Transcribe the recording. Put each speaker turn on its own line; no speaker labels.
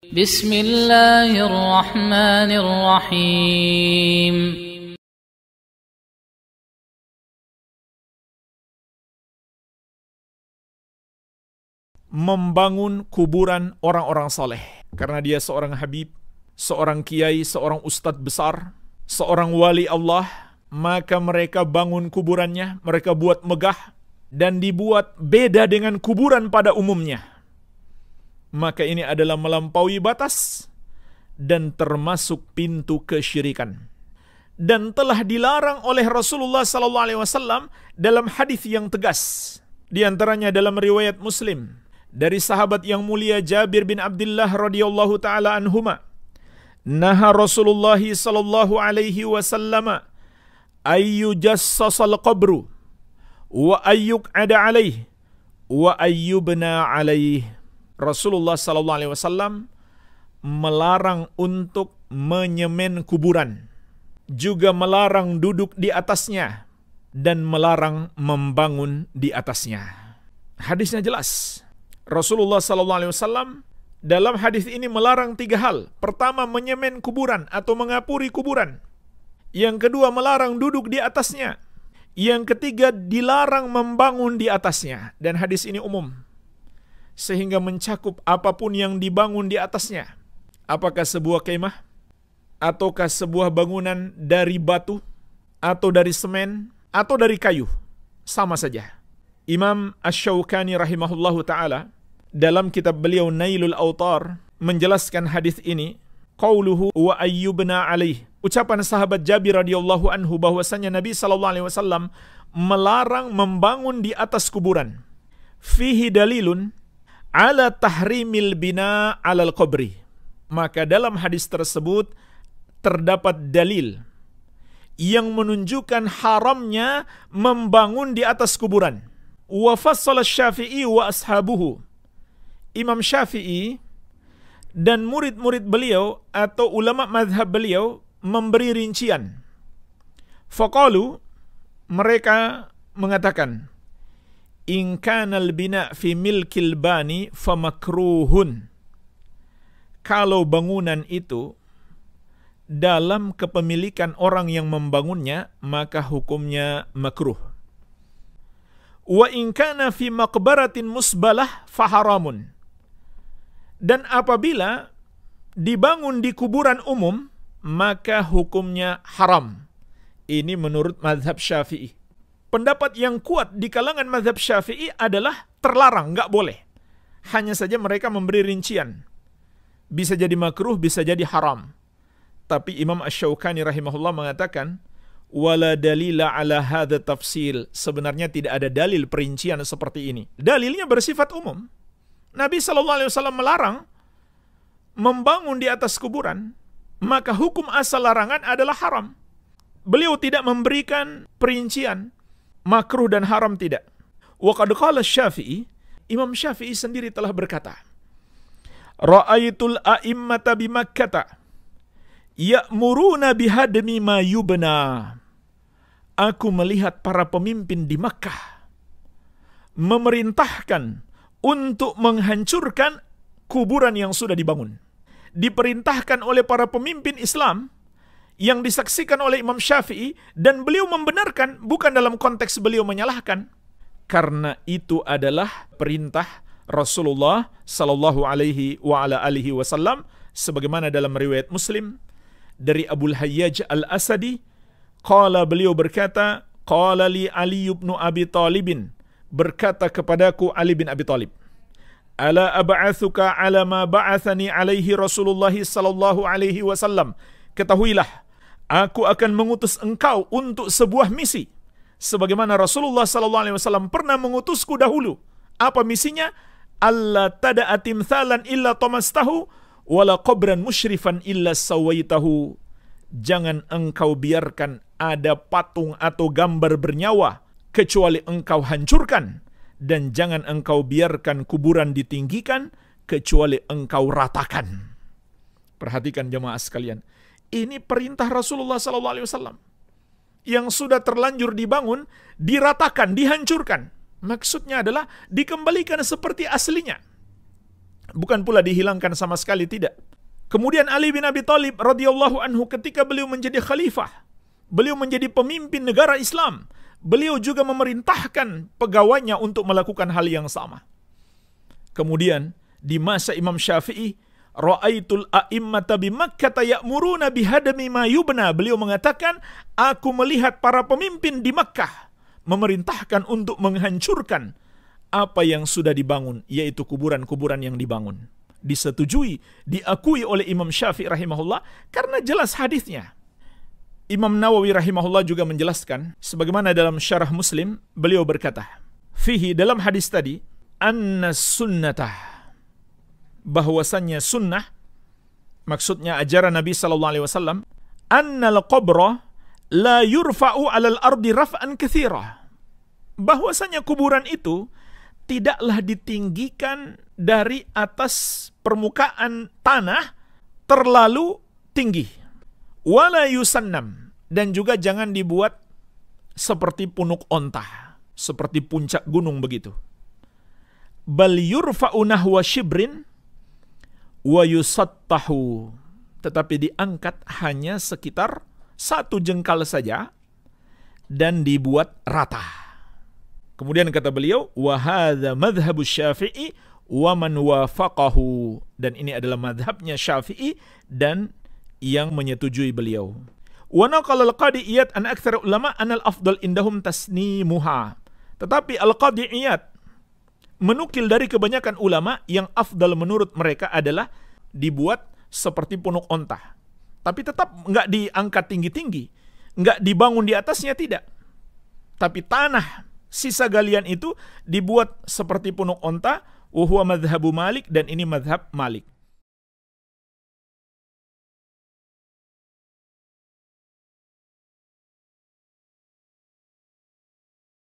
Bismillahirrahmanirrahim.
Membangun kuburan orang-orang saleh. Karena dia seorang habib, seorang kiai, seorang ustadz besar, seorang wali Allah, maka mereka bangun kuburannya, mereka buat megah, dan dibuat beda dengan kuburan pada umumnya. Maka ini adalah melampaui batas dan termasuk pintu kesyirikan. Dan telah dilarang oleh Rasulullah SAW dalam hadis yang tegas. Di antaranya dalam riwayat Muslim dari sahabat yang mulia Jabir bin Abdullah radhiyallahu taala anhuma, naha Rasulullah sallallahu alaihi wasallam ayyujassasal qabru wa ayyuq'ada alaihi wa ayyubna alaihi. Rasulullah sallallahu alaihi wasallam melarang untuk menyemen kuburan, juga melarang duduk di atasnya dan melarang membangun di atasnya. Hadisnya jelas. Rasulullah sallallahu alaihi wasallam dalam hadis ini melarang 3 hal. Pertama, menyemen kuburan atau mengapuri kuburan. Yang kedua, melarang duduk di atasnya. Yang ketiga, dilarang membangun di atasnya. Dan hadis ini umum, sehingga mencakup apapun yang dibangun di atasnya. Apakah sebuah kemah, ataukah sebuah bangunan dari batu, atau dari semen, atau dari kayu, sama saja. Imam Asy-Syaukani rahimahullahu ta'ala dalam kitab beliau Nailul Autar menjelaskan hadis ini, qauluhu wa ayyubna alaih, ucapan sahabat Jabir radhiyallahu anhu bahwasanya Nabi sallallahu alaihi wasallam melarang membangun di atas kuburan. Fihi dalilun ala tahrimil bina alal qabri. Maka dalam hadis tersebut terdapat dalil yang menunjukkan haramnya membangun di atas kuburan. Wa fassala Syafi'i wa ashabuhu. Imam Syafi'i dan murid-murid beliau atau ulama mazhab beliau memberi rincian. Faqalu, mereka mengatakan, in kanal bina fi milkil bani famakruhun. Kalau bangunan itu dalam kepemilikan orang yang membangunnya, maka hukumnya makruh. Wa in kana fi maqbaratin musbalah faharamun. Dan apabila dibangun di kuburan umum, maka hukumnya haram. Ini menurut mazhab Syafi'i. Pendapat yang kuat di kalangan mazhab Syafi'i adalah terlarang, nggak boleh. Hanya saja mereka memberi rincian. Bisa jadi makruh, bisa jadi haram. Tapi Imam Asy-Syaukani rahimahullah mengatakan, wala dalila ala hadza tafsil. Sebenarnya tidak ada dalil perincian seperti ini. Dalilnya bersifat umum. Nabi SAW melarang membangun di atas kuburan, maka hukum asal larangan adalah haram. Beliau tidak memberikan perincian makruh dan haram, tidak. Wa qad qala Syafi'i, Imam Syafi'i sendiri telah berkata, ra'aitul a'immata bi Makkah ya'muruna bihadmi ma yubna. Aku melihat para pemimpin di Makkah memerintahkan untuk menghancurkan kuburan yang sudah dibangun. Diperintahkan oleh para pemimpin Islam yang disaksikan oleh Imam Syafi'i, dan beliau membenarkan, bukan dalam konteks beliau menyalahkan, karena itu adalah perintah Rasulullah sallallahu alaihi wa ala alihi wasallam, sebagaimana dalam riwayat Muslim dari Abul Hayyaj Al-Asadi, qala, beliau berkata, qala li Ali ibn Abi Talibin, berkata kepadaku Ali bin Abi Talib, ala ab'atsuka ala ma ba'athani alaihi Rasulullah sallallahu alaihi wasallam, ketahuilah, aku akan mengutus engkau untuk sebuah misi sebagaimana Rasulullah sallallahu alaihi wasallam pernah mengutusku dahulu. Apa misinya? Alla tada'a timthalan illa tamastahu wala qabran musyrifan illa sawaitahu. Jangan engkau biarkan ada patung atau gambar bernyawa kecuali engkau hancurkan, dan jangan engkau biarkan kuburan ditinggikan kecuali engkau ratakan. Perhatikan jemaah sekalian, ini perintah Rasulullah SAW yang sudah terlanjur dibangun, diratakan, dihancurkan. Maksudnya adalah dikembalikan seperti aslinya. Bukan pula dihilangkan sama sekali, tidak. Kemudian Ali bin Abi Thalib radhiyallahu anhu ketika beliau menjadi khalifah, beliau menjadi pemimpin negara Islam, beliau juga memerintahkan pegawainya untuk melakukan hal yang sama. Kemudian di masa Imam Syafi'i, ra'aitul a'immata bi Makkah ya'muruna bihadami ma yubna. Beliau mengatakan, aku melihat para pemimpin di Makkah memerintahkan untuk menghancurkan apa yang sudah dibangun, yaitu kuburan-kuburan yang dibangun. Disetujui, diakui oleh Imam Syafi'i rahimahullah karena jelas hadisnya. Imam Nawawi rahimahullah juga menjelaskan, sebagaimana dalam Syarah Muslim, beliau berkata, fihi, dalam hadis tadi, anna sunnatah, bahwasannya sunnah, maksudnya ajaran Nabi SAW, annal qabra la yurfa'u alal ardi raf'an katsira, bahwasanya kuburan itu tidaklah ditinggikan dari atas permukaan tanah terlalu tinggi. Wala yusannam, dan juga jangan dibuat seperti punuk onta, seperti puncak gunung begitu. Bal yurfa'u nahwa shibrin wa yusattahu, tetapi diangkat hanya sekitar 1 jengkal saja dan dibuat rata. Kemudian kata beliau, wa hadza madhhabus Syafi'i wa man wafaqahu, dan ini adalah madhabnya Syafi'i dan yang menyetujui beliau. Wa naqala al-Qadi Iyad an aktsar ulama an al-afdal indahum tasnimuha, tetapi al-Qadi Iyad menukil dari kebanyakan ulama yang afdal menurut mereka adalah dibuat seperti punuk onta. Tapi tetap nggak diangkat tinggi-tinggi, nggak dibangun di atasnya, tidak. Tapi tanah sisa galian itu dibuat seperti punuk onta, wa huwa madhhabu Malik, dan ini madhab Malik.